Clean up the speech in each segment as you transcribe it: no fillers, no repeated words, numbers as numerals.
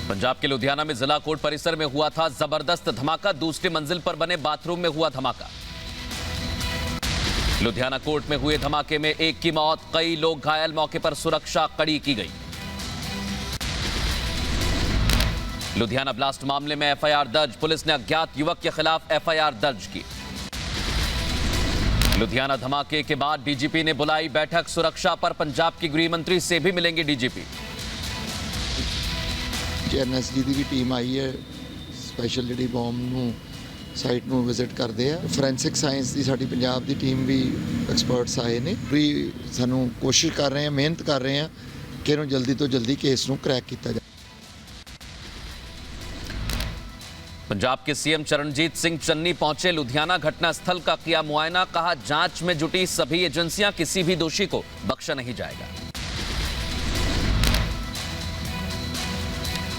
पंजाब के लुधियाना में जिला कोर्ट परिसर में हुआ था जबरदस्त धमाका। दूसरी मंजिल पर बने बाथरूम में हुआ धमाका। लुधियाना कोर्ट में हुए धमाके में एक की मौत, कई लोग घायल। मौके पर सुरक्षा कड़ी की गई। लुधियाना ब्लास्ट मामले में एफआईआर दर्ज। पुलिस ने अज्ञात युवक के खिलाफ एफआईआर दर्ज की। लुधियाना धमाके के बाद डीजीपी ने बुलाई बैठक। सुरक्षा पर पंजाब की गृह मंत्री से भी मिलेंगे डीजीपी। एनएसजी की भी टीम आई है, स्पैशल जी बॉम्ब साइट में विजिट करते हैं। फोरेंसिक साइंस की साड़ी पंजाब की टीम भी एक्सपर्ट्स आए ने। भी सानू कोशिश कर रहे हैं, मेहनत कर रहे हैं कि इन्हों जल्दी तो जल्दी केस नू क्रैक किया जाए। पंजाब के सीएम चरणजीत सिंह चन्नी पहुंचे लुधियाना। घटनास्थल का किया मुआयना। कहा जांच में जुटी सभी एजेंसियां, किसी भी दोषी को बख्शा नहीं जाएगा।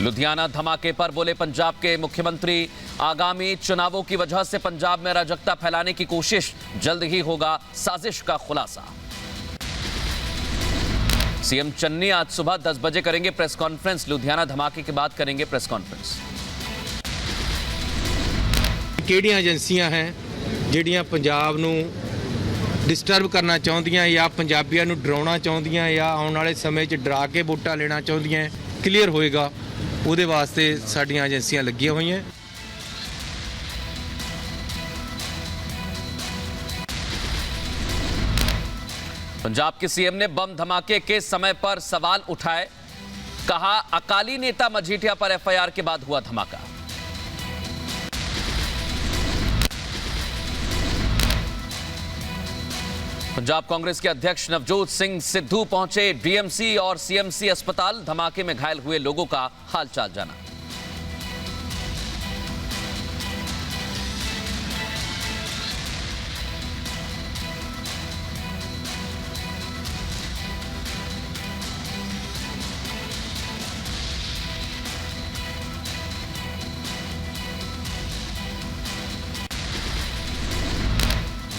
लुधियाना धमाके पर बोले पंजाब के मुख्यमंत्री, आगामी चुनावों की वजह से पंजाब में अराजकता फैलाने की कोशिश, जल्द ही होगा साजिश का खुलासा। सीएम चन्नी आज सुबह 10 बजे करेंगे प्रेस कॉन्फ्रेंस। लुधियाना धमाके के बाद करेंगे प्रेस कॉन्फ्रेंस। ਕਿਹੜੀਆਂ ਏਜੰਸੀਆਂ ਹੈ ਜਿਹੜੀਆਂ ਪੰਜਾਬ ਨੂੰ ਡਿਸਟਰਬ ਕਰਨਾ ਚਾਹੁੰਦੀਆਂ ਜਾਂ ਪੰਜਾਬੀਆਂ ਨੂੰ ਡਰਾਉਣਾ ਚਾਹੁੰਦੀਆਂ ਜਾਂ ਆਉਣ ਵਾਲੇ ਸਮੇਂ 'ਚ ਡਰਾ ਕੇ ਵੋਟਾਂ ਲੈਣਾ ਚਾਹੁੰਦੀਆਂ, ਕਲੀਅਰ ਹੋਏਗਾ। ਉਹਦੇ ਵਾਸਤੇ ਸਾਡੀਆਂ ਏਜੰਸੀਆਂ ਲੱਗੀਆਂ ਹੋਈਆਂ। पंजाब के सीएम ने बम धमाके के समय पर सवाल उठाए। कहा अकाली नेता मजीठिया पर एफआईआर के बाद हुआ धमाका। पंजाब कांग्रेस के अध्यक्ष नवजोत सिंह सिद्धू पहुंचे डीएमसी और सीएमसी अस्पताल। धमाके में घायल हुए लोगों का हालचाल जाना।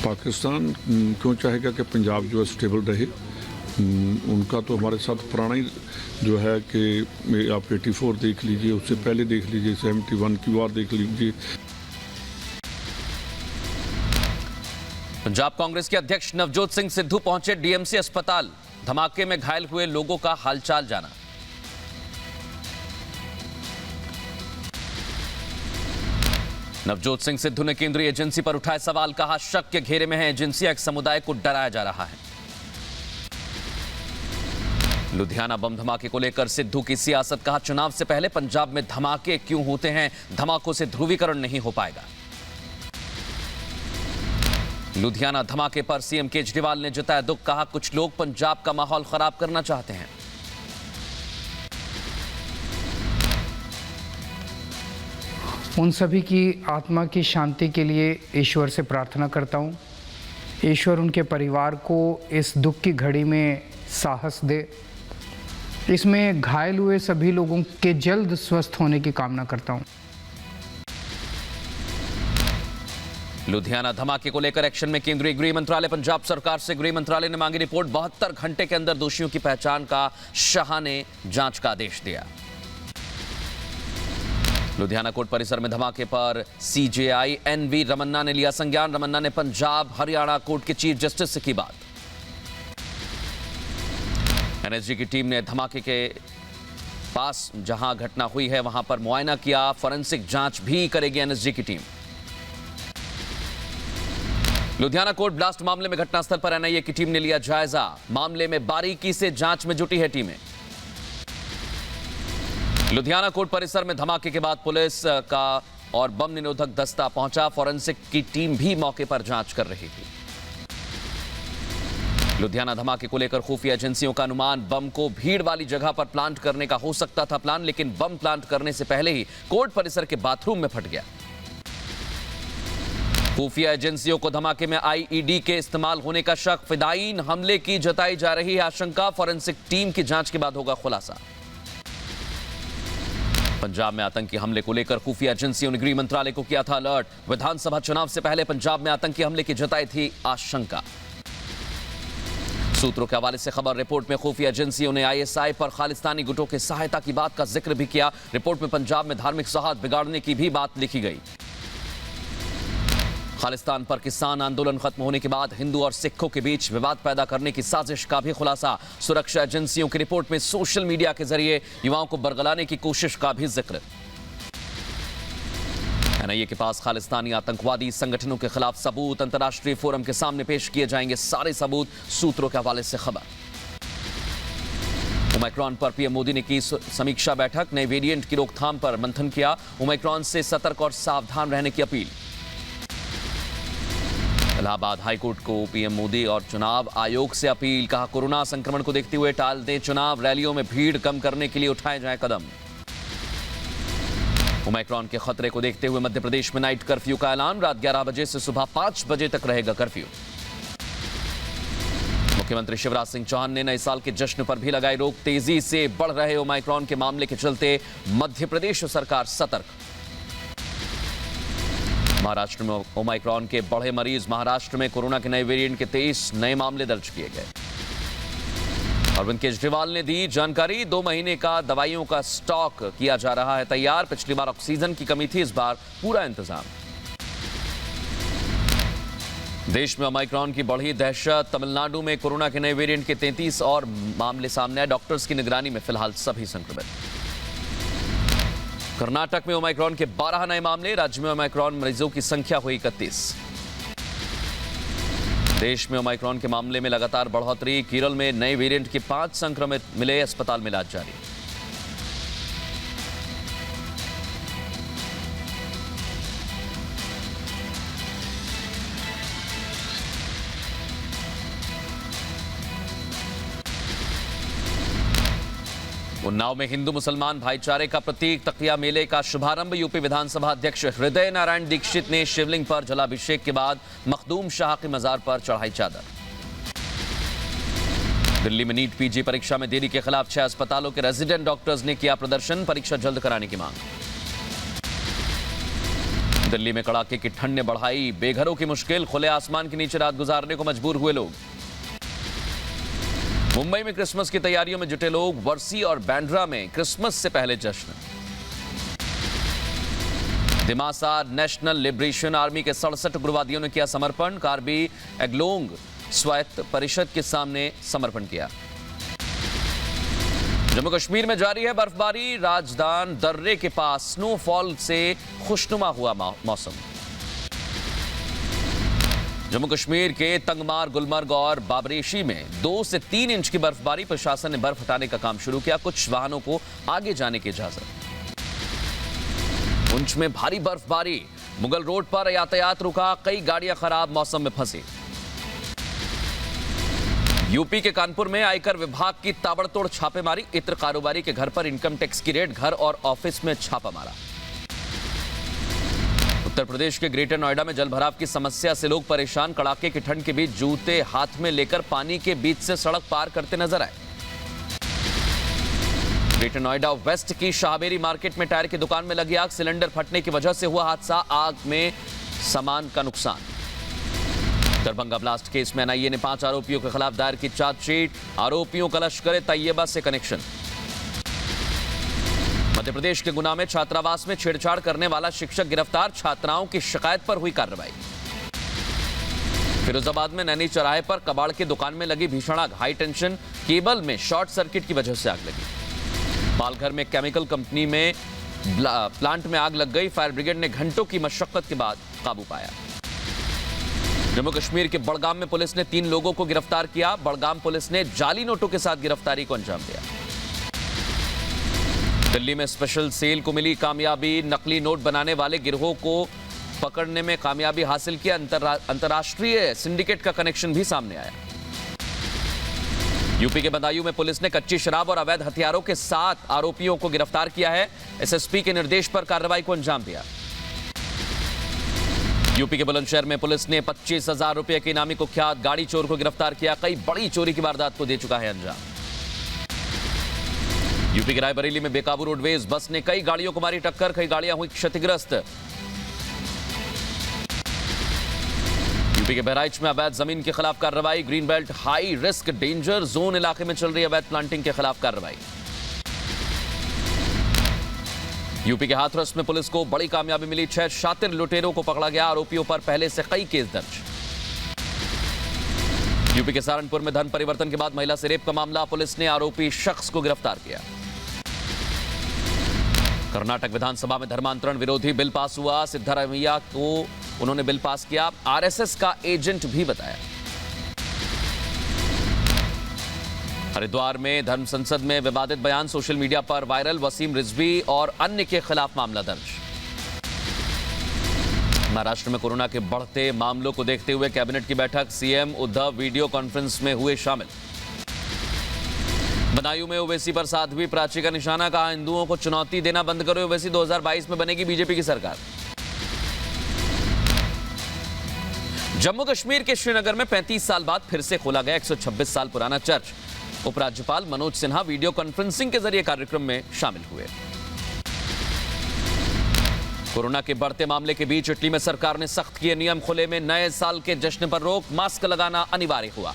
पाकिस्तान क्यों चाहेगा कि पंजाब जो है स्टेबल रहे। उनका तो हमारे साथ पुराना ही जो है कि आप 84 देख लीजिए, उससे पहले देख लीजिए 71 की वार देख लीजिए। पंजाब कांग्रेस के अध्यक्ष नवजोत सिंह सिद्धू पहुंचे डीएमसी अस्पताल। धमाके में घायल हुए लोगों का हालचाल जाना। नवजोत सिंह सिद्धू ने केंद्रीय एजेंसी पर उठाए सवाल। कहा शक के घेरे में है एजेंसियां, एक समुदाय को डराया जा रहा है। लुधियाना बम धमाके को लेकर सिद्धू की सियासत। कहा चुनाव से पहले पंजाब में धमाके क्यों होते हैं, धमाकों से ध्रुवीकरण नहीं हो पाएगा। लुधियाना धमाके पर सीएम केजरीवाल ने जताया दुख। कहा कुछ लोग पंजाब का माहौल खराब करना चाहते हैं। उन सभी की आत्मा की शांति के लिए ईश्वर से प्रार्थना करता हूँ। ईश्वर उनके परिवार को इस दुख की घड़ी में साहस दे। इसमें घायल हुए सभी लोगों के जल्द स्वस्थ होने की कामना करता हूँ। लुधियाना धमाके को लेकर एक्शन में केंद्रीय गृह मंत्रालय। पंजाब सरकार से गृह मंत्रालय ने मांगी रिपोर्ट। 72 घंटे के अंदर दोषियों की पहचान का शाह ने जांच का आदेश दिया। लुधियाना कोर्ट परिसर में धमाके पर सीजेआई एनवी रमन्ना ने लिया संज्ञान। रमन्ना ने पंजाब हरियाणा कोर्ट के चीफ जस्टिस से की बात। एनएसजी की टीम ने धमाके के पास जहां घटना हुई है वहां पर मुआयना किया। फोरेंसिक जांच भी करेगी एनएसजी की टीम। लुधियाना कोर्ट ब्लास्ट मामले में घटनास्थल पर एनआईए की टीम ने लिया जायजा। मामले में बारीकी से जांच में जुटी है टीमें। लुधियाना कोर्ट परिसर में धमाके के बाद पुलिस का और बम निरोधक दस्ता पहुंचा। फोरेंसिक की टीम भी मौके पर जांच कर रही थी। लुधियाना धमाके को लेकर खुफिया एजेंसियों का अनुमान, बम को भीड़ वाली जगह पर प्लांट करने का हो सकता था प्लान, लेकिन बम प्लांट करने से पहले ही कोर्ट परिसर के बाथरूम में फट गया। खुफिया एजेंसियों को धमाके में आईईडी के इस्तेमाल होने का शक, फिदायीन हमले की जताई जा रही है आशंका। फोरेंसिक टीम की जांच के बाद होगा खुलासा। पंजाब में आतंकी हमले को लेकर खुफिया एजेंसियों ने गृह मंत्रालय को किया था अलर्ट। विधानसभा चुनाव से पहले पंजाब में आतंकी हमले की जताई थी आशंका। सूत्रों के हवाले से खबर। रिपोर्ट में खुफिया एजेंसियों ने आईएसआई पर खालिस्तानी गुटों की सहायता की बात का जिक्र भी किया। रिपोर्ट में पंजाब में धार्मिक सौहार्द बिगाड़ने की भी बात लिखी गई। खालिस्तान पर किसान आंदोलन खत्म होने के बाद हिंदू और सिखों के बीच विवाद पैदा करने की साजिश का भी खुलासा। सुरक्षा एजेंसियों की रिपोर्ट में सोशल मीडिया के जरिए युवाओं को बरगलाने की कोशिश का भी जिक्र। एनआईए के पास खालिस्तानी आतंकवादी संगठनों के खिलाफ सबूत अंतर्राष्ट्रीय फोरम के सामने पेश किए जाएंगे सारे सबूत। सूत्रों के हवाले से खबर। ओमाइक्रॉन पर पीएम मोदी ने की समीक्षा बैठक। नए वेरिएंट की रोकथाम पर मंथन किया। ओमाइक्रॉन से सतर्क और सावधान रहने की अपील। इलाहाबाद हाईकोर्ट को पीएम मोदी और चुनाव आयोग से अपील। कहा, कोरोना संक्रमण को देखते हुए टाल दें चुनाव, रैलियों में भीड़ कम करने के लिए उठाए जाएं कदम। ओमाइक्रॉन के खतरे को देखते हुए मध्य प्रदेश में नाइट कर्फ्यू का ऐलान। रात 11 बजे से सुबह 5 बजे तक रहेगा कर्फ्यू। मुख्यमंत्री शिवराज सिंह चौहान ने नए साल के जश्न पर भी लगाई रोक। तेजी से बढ़ रहे ओमाइक्रॉन के मामले के चलते मध्य प्रदेश सरकार सतर्क। महाराष्ट्र में ओमाइक्रॉन के बढ़े मरीज। महाराष्ट्र में कोरोना के नए वेरिएंट के 23 नए मामले दर्ज किए गए। अरविंद केजरीवाल ने दी जानकारी। 2 महीने का दवाइयों का स्टॉक किया जा रहा है तैयार। पिछली बार ऑक्सीजन की कमी थी, इस बार पूरा इंतजाम। देश में ओमाइक्रॉन की बढ़ी दहशत। तमिलनाडु में कोरोना के नए वेरिएंट के 33 और मामले सामने आए। डॉक्टर्स की निगरानी में फिलहाल सभी संक्रमित। कर्नाटक में ओमाइक्रॉन के 12 नए मामले। राज्य में ओमाइक्रॉन मरीजों की संख्या हुई 31। देश में ओमाइक्रॉन के मामले में लगातार बढ़ोतरी। केरल में नए वेरिएंट के 5 संक्रमित मिले। अस्पताल में इलाज जारी। उन्नाव में हिंदू मुसलमान भाईचारे का प्रतीक तकिया मेले का शुभारंभ। यूपी विधानसभा अध्यक्ष हृदय नारायण दीक्षित ने शिवलिंग पर जलाभिषेक के बाद मखदूम शाह के मजार पर चढ़ाई चादर। दिल्ली में नीट पीजी परीक्षा में देरी के खिलाफ 6 अस्पतालों के रेजिडेंट डॉक्टर्स ने किया प्रदर्शन। परीक्षा जल्द कराने की मांग। दिल्ली में कड़ाके की ठंड ने बढ़ाई बेघरों की मुश्किल। खुले आसमान के नीचे रात गुजारने को मजबूर हुए लोग। मुंबई में क्रिसमस की तैयारियों में जुटे लोग। वर्सी और बैंड्रा में क्रिसमस से पहले जश्न। दिमासा नेशनल लिबरेशन आर्मी के 67 उग्रवादियों ने किया समर्पण। कार्बी एग्लोंग स्वायत्त परिषद के सामने समर्पण किया। जम्मू कश्मीर में जारी है बर्फबारी। राजदान दर्रे के पास स्नोफॉल से खुशनुमा हुआ मौसम। जम्मू कश्मीर के तंगमार, गुलमर्ग और बाबरेशी में 2 से 3 इंच की बर्फबारी। प्रशासन ने बर्फ हटाने का काम शुरू किया। कुछ वाहनों को आगे जाने की इजाजत। पुंछ में भारी बर्फबारी। मुगल रोड पर यातायात रुका। कई गाड़ियां खराब मौसम में फंसी। यूपी के कानपुर में आयकर विभाग की ताबड़तोड़ छापेमारी। इत्र कारोबारी के घर पर इनकम टैक्स की रेड। घर और ऑफिस में छापा मारा। उत्तर प्रदेश के ग्रेटर नोएडा में जलभराव की समस्या से लोग परेशान। कड़ाके की ठंड के बीच जूते हाथ में लेकर पानी के बीच से सड़क पार करते नजर आए। ग्रेटर नोएडा वेस्ट की शाहबेरी मार्केट में टायर की दुकान में लगी आग। सिलेंडर फटने की वजह से हुआ हादसा। आग में सामान का नुकसान। दरभंगा ब्लास्ट केस में एनआईए ने 5 आरोपियों के खिलाफ दायर की चार्जशीट। आरोपियों का लश्कर तैयबा से कनेक्शन। मध्य प्रदेश के गुना में छात्रावास में छेड़छाड़ करने वाला शिक्षक गिरफ्तार। छात्राओं की शिकायत पर हुई कार्रवाई। फिरोजाबाद में नैनी चौराहे पर कबाड़ की दुकान में लगी भीषण आग। हाई टेंशन केबल में शॉर्ट सर्किट की वजह से आग लगी। पालघर में केमिकल कंपनी में प्लांट में आग लग गई। फायर ब्रिगेड ने घंटों की मशक्कत के बाद काबू पाया। जम्मू कश्मीर के बड़गाम में पुलिस ने 3 लोगों को गिरफ्तार किया। बड़गाम पुलिस ने जाली नोटों के साथ गिरफ्तारी को अंजाम दिया। दिल्ली में स्पेशल सेल को मिली कामयाबी। नकली नोट बनाने वाले गिरोह को पकड़ने में कामयाबी हासिल की। अंतर्राष्ट्रीय सिंडिकेट का कनेक्शन भी सामने आया। यूपी के बदायूं में पुलिस ने कच्ची शराब और अवैध हथियारों के 7 आरोपियों को गिरफ्तार किया है। एसएसपी के निर्देश पर कार्रवाई को अंजाम दिया। यूपी के बुलंदशहर में पुलिस ने 25,000 रुपए के इनामी कुख्यात गाड़ी चोर को गिरफ्तार किया। कई बड़ी चोरी की वारदात को दे चुका है अंजाम। यूपी के रायबरेली में बेकाबू रोडवेज बस ने कई गाड़ियों को मारी टक्कर। कई गाड़ियां हुई क्षतिग्रस्त। यूपी के बहराइच में अवैध जमीन के खिलाफ कार्रवाई। Green belt high risk danger zone इलाके में चल रही अवैध प्लांटिंग के खिलाफ कार्रवाई। यूपी के हाथरस में पुलिस को बड़ी कामयाबी मिली। 6 शातिर लुटेरों को पकड़ा गया। आरोपियों पर पहले से कई केस दर्ज। यूपी के सहारनपुर में धर्म परिवर्तन के बाद महिला से रेप का मामला। पुलिस ने आरोपी शख्स को गिरफ्तार किया। कर्नाटक विधानसभा में धर्मांतरण विरोधी बिल पास हुआ। सिद्धारमैया को उन्होंने बिल पास किया। आरएसएस का एजेंट भी बताया। हरिद्वार में धर्म संसद में विवादित बयान सोशल मीडिया पर वायरल। वसीम रिजवी और अन्य के खिलाफ मामला दर्ज। महाराष्ट्र में कोरोना के बढ़ते मामलों को देखते हुए कैबिनेट की बैठक। सीएम उद्धव वीडियो कॉन्फ्रेंस में हुए शामिल। बदायूं में ओवैसी पर साध्वी प्राची का निशाना। कहा, हिंदुओं को चुनौती देना बंद करो। ओवैसी 2022 में बनेगी बीजेपी की सरकार। जम्मू कश्मीर के श्रीनगर में 35 साल बाद फिर से खोला गया 126 साल पुराना चर्च। उपराज्यपाल मनोज सिन्हा वीडियो कॉन्फ्रेंसिंग के जरिए कार्यक्रम में शामिल हुए। कोरोना के बढ़ते मामले के बीच इटली में सरकार ने सख्त किए नियम। खुले में नए साल के जश्न पर रोक। मास्क लगाना अनिवार्य हुआ।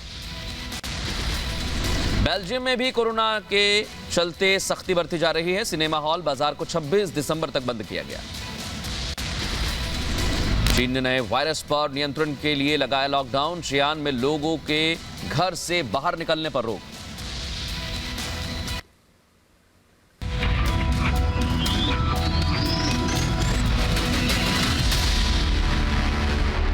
बेल्जियम में भी कोरोना के चलते सख्ती बरती जा रही है। सिनेमा हॉल बाजार को 26 दिसंबर तक बंद किया गया। चीन ने नए वायरस पर नियंत्रण के लिए लगाया लॉकडाउन। शियान में लोगों के घर से बाहर निकलने पर रोक।